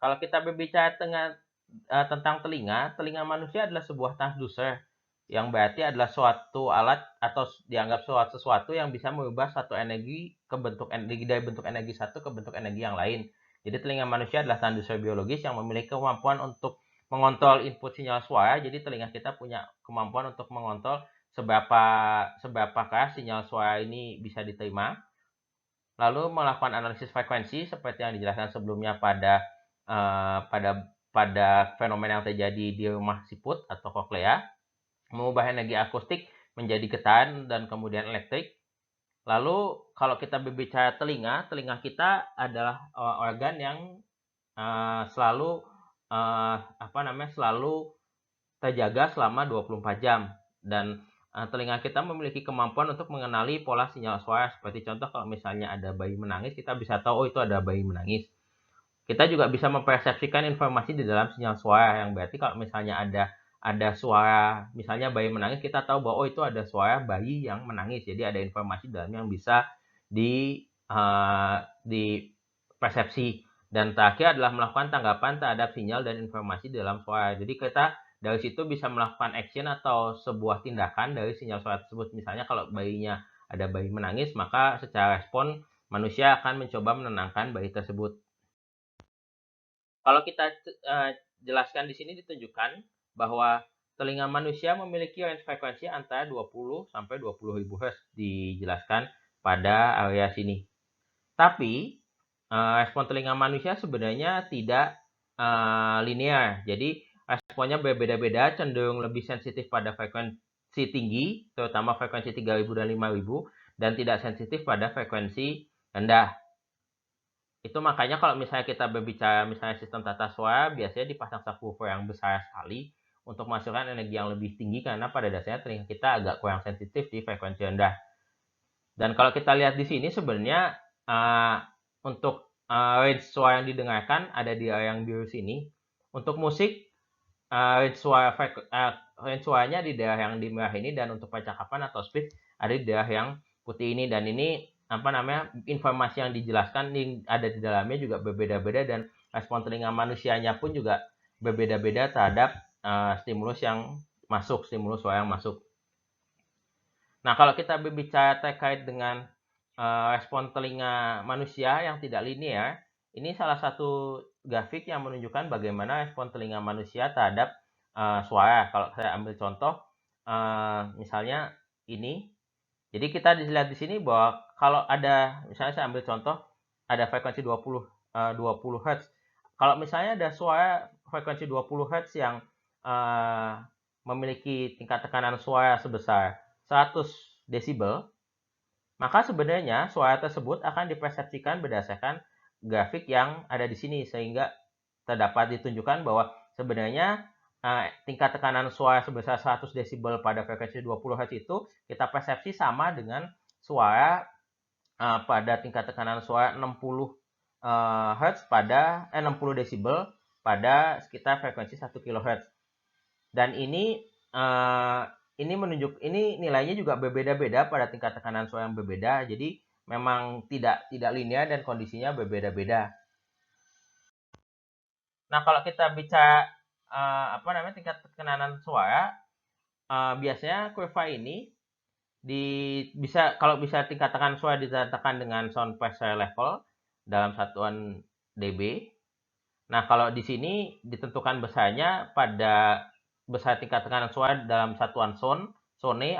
Kalau kita berbicara tentang telinga, telinga manusia adalah sebuah transducer, yang berarti adalah suatu alat atau dianggap sesuatu yang bisa mengubah satu energi ke bentuk energi dari bentuk energi satu ke bentuk energi yang lain. Jadi telinga manusia adalah transducer biologis yang memiliki kemampuan untuk mengontrol input sinyal suara. Jadi telinga kita punya kemampuan untuk mengontrol seberapa keras sinyal suara ini bisa diterima. Lalu melakukan analisis frekuensi seperti yang dijelaskan sebelumnya pada fenomena yang terjadi di rumah siput atau koklea, mengubah energi akustik menjadi getaran dan kemudian elektrik. Lalu kalau kita berbicara telinga kita adalah organ yang selalu terjaga selama 24 jam, dan telinga kita memiliki kemampuan untuk mengenali pola sinyal suara. Seperti contoh, kalau misalnya ada bayi menangis, kita bisa tahu, oh itu ada bayi menangis. Kita juga bisa mempersepsikan informasi di dalam sinyal suara, yang berarti kalau misalnya ada suara, misalnya bayi menangis, kita tahu bahwa oh itu ada suara bayi yang menangis. Jadi ada informasi dalamnya yang bisa di persepsi. Dan terakhir adalah melakukan tanggapan terhadap sinyal dan informasi di dalam suara. Jadi kita dari situ bisa melakukan action atau sebuah tindakan dari sinyal suara tersebut. Misalnya kalau ada bayi menangis, maka secara respon manusia akan mencoba menenangkan bayi tersebut. Kalau kita jelaskan di sini ditunjukkan bahwa telinga manusia memiliki range frekuensi antara 20 sampai 20.000 Hz, dijelaskan pada area sini. Tapi respon telinga manusia sebenarnya tidak linear. Jadi responnya berbeda-beda, cenderung lebih sensitif pada frekuensi tinggi, terutama frekuensi 3.000 dan 5.000, dan tidak sensitif pada frekuensi rendah. Itu makanya kalau misalnya kita berbicara misalnya sistem tata suara, biasanya dipasang subwoofer yang besar sekali untuk menghasilkan energi yang lebih tinggi, karena pada dasarnya telinga kita agak kurang sensitif di frekuensi rendah. Dan kalau kita lihat di sini sebenarnya untuk range suara yang didengarkan ada di area yang biru sini. Untuk musik, range suaranya di daerah yang di merah ini, dan untuk percakapan atau speech ada di daerah yang putih ini. Dan ini informasi yang dijelaskan ada di dalamnya juga berbeda-beda, dan respon telinga manusianya pun juga berbeda-beda terhadap stimulus suara yang masuk. Nah, kalau kita berbicara terkait dengan respon telinga manusia yang tidak linear, ini salah satu grafik yang menunjukkan bagaimana respon telinga manusia terhadap suara. Kalau saya ambil contoh, misalnya ini. Jadi kita dilihat di sini bahwa kalau ada, misalnya saya ambil contoh, ada frekuensi 20 Hz. Kalau misalnya ada suara frekuensi 20 Hz yang memiliki tingkat tekanan suara sebesar 100 desibel, maka sebenarnya suara tersebut akan dipersepsikan berdasarkan grafik yang ada di sini, sehingga terdapat ditunjukkan bahwa sebenarnya tingkat tekanan suara sebesar 100 desibel pada frekuensi 20 Hz itu kita persepsi sama dengan suara pada tingkat tekanan suara 60 Hz 60 desibel pada sekitar frekuensi 1 kHz. Dan ini nilainya juga berbeda-beda pada tingkat tekanan suara yang berbeda. Jadi memang tidak linear dan kondisinya berbeda-beda. Nah, kalau kita bicara tingkat tekanan suara, biasanya kurva ini kalau bisa tingkat tekanan suara ditentukan dengan sound pressure level dalam satuan dB. Nah, kalau di sini ditentukan besarnya pada besar tingkat tekanan suara dalam satuan sone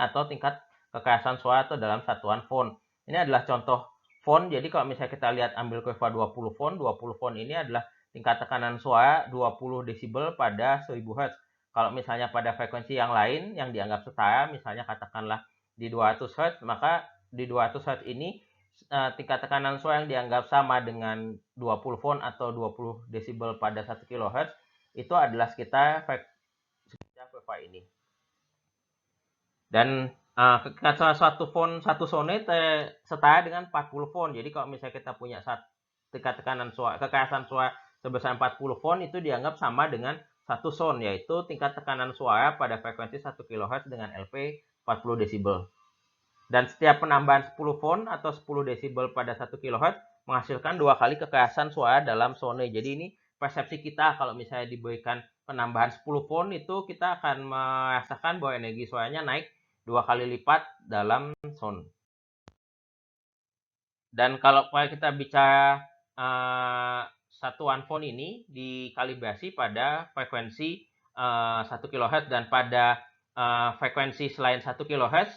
atau tingkat kekerasan suara atau dalam satuan phone. Ini adalah contoh phone. Jadi kalau misalnya kita lihat ambil kurva 20 phone ini adalah tingkat tekanan suara 20 desibel pada 1000 Hz. Kalau misalnya pada frekuensi yang lain yang dianggap setara, misalnya katakanlah di 200 Hz, maka di 200 Hz ini tingkat tekanan suara yang dianggap sama dengan 20 phone atau 20 desibel pada 1 kHz itu adalah sekitar kurva ini. Dan satu phone, satu sone setara dengan 40 phone. Jadi kalau misalnya kita punya tingkat tekanan suara, kekerasan suara sebesar 40 phone, itu dianggap sama dengan satu sound, yaitu tingkat tekanan suara pada frekuensi 1 kHz dengan LP 40 desibel. Dan setiap penambahan 10 phone atau 10 desibel pada 1 kHz menghasilkan 2 kali kekerasan suara dalam sone. Jadi ini persepsi kita kalau misalnya diberikan penambahan 10 volt itu kita akan merasakan bahwa energi suaranya naik 2 kali lipat dalam sound. Dan kalau kita bicara satuan phone ini dikalibrasi pada frekuensi 1 kHz dan pada frekuensi selain 1 kHz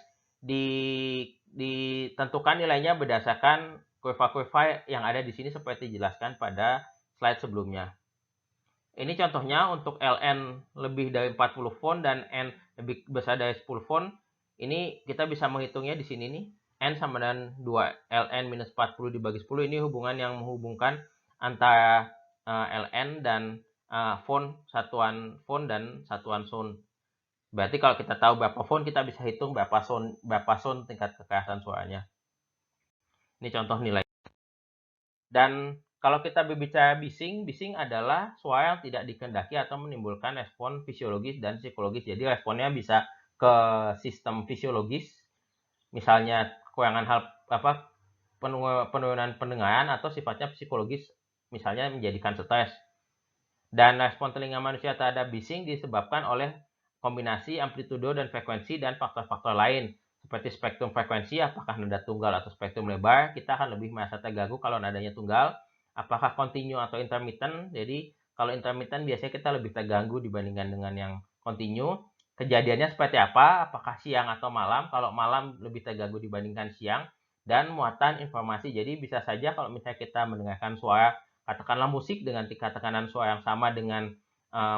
ditentukan nilainya berdasarkan kurva-kurva yang ada di sini seperti dijelaskan pada slide sebelumnya. Ini contohnya untuk Ln lebih dari 40 volt dan N lebih besar dari 10 volt. Ini kita bisa menghitungnya di sini nih. N sama dengan 2. Ln minus 40 dibagi 10. Ini hubungan yang menghubungkan antara Ln dan satuan volt dan satuan sound. Berarti kalau kita tahu berapa volt, kita bisa hitung berapa sound tingkat kekerasan suaranya. Ini contoh nilai. Dan kalau kita berbicara bising adalah suara yang tidak dikehendaki atau menimbulkan respon fisiologis dan psikologis. Jadi responnya bisa ke sistem fisiologis, misalnya kekurangan penurunan pendengaran, atau sifatnya psikologis, misalnya menjadikan stres. Dan respon telinga manusia terhadap bising disebabkan oleh kombinasi amplitudo dan frekuensi dan faktor-faktor lain. Seperti spektrum frekuensi, apakah nada tunggal atau spektrum lebar, kita akan lebih merasa terganggu kalau nadanya tunggal. Apakah kontinu atau intermittent, jadi kalau intermittent biasanya kita lebih terganggu dibandingkan dengan yang kontinu. Kejadiannya seperti apa, apakah siang atau malam, kalau malam lebih terganggu dibandingkan siang. Dan muatan informasi, jadi bisa saja kalau misalnya kita mendengarkan suara, katakanlah musik dengan tingkat tekanan suara yang sama dengan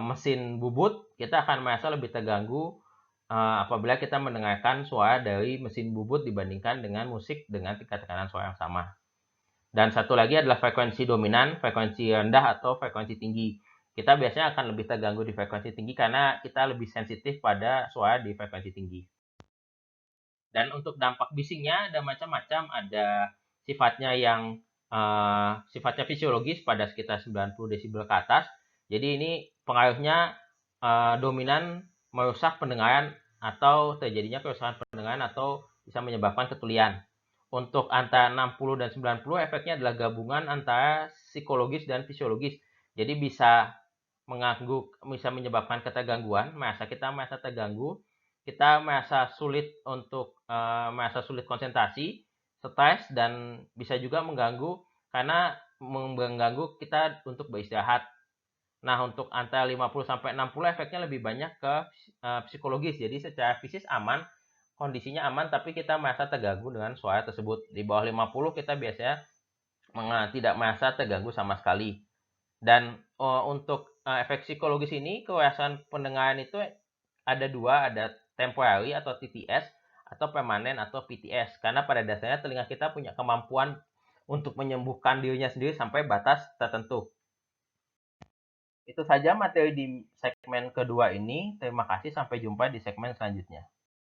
mesin bubut, kita akan merasa lebih terganggu apabila kita mendengarkan suara dari mesin bubut dibandingkan dengan musik dengan tingkat tekanan suara yang sama. Dan satu lagi adalah frekuensi dominan, frekuensi rendah atau frekuensi tinggi. Kita biasanya akan lebih terganggu di frekuensi tinggi karena kita lebih sensitif pada suara di frekuensi tinggi. Dan untuk dampak bisingnya ada macam-macam, ada sifatnya yang sifatnya fisiologis pada sekitar 90 desibel ke atas. Jadi ini pengaruhnya dominan merusak pendengaran atau terjadinya kerusakan pendengaran atau bisa menyebabkan ketulian. Untuk antara 60 dan 90 efeknya adalah gabungan antara psikologis dan fisiologis. Jadi bisa bisa menyebabkan ketergangguan, kita merasa terganggu, kita merasa sulit konsentrasi, stres, dan bisa juga mengganggu karena mengganggu kita untuk beristirahat. Nah, untuk antara 50 sampai 60 efeknya lebih banyak ke psikologis. Jadi secara fisik aman, kondisinya aman, tapi kita merasa terganggu dengan suara tersebut. Di bawah 50 kita biasanya tidak merasa terganggu sama sekali. Dan untuk efek psikologis ini, kekerasan pendengaran itu ada dua, ada temporary atau TTS, atau permanen atau PTS. Karena pada dasarnya telinga kita punya kemampuan untuk menyembuhkan dirinya sendiri sampai batas tertentu. Itu saja materi di segmen kedua ini. Terima kasih, sampai jumpa di segmen selanjutnya.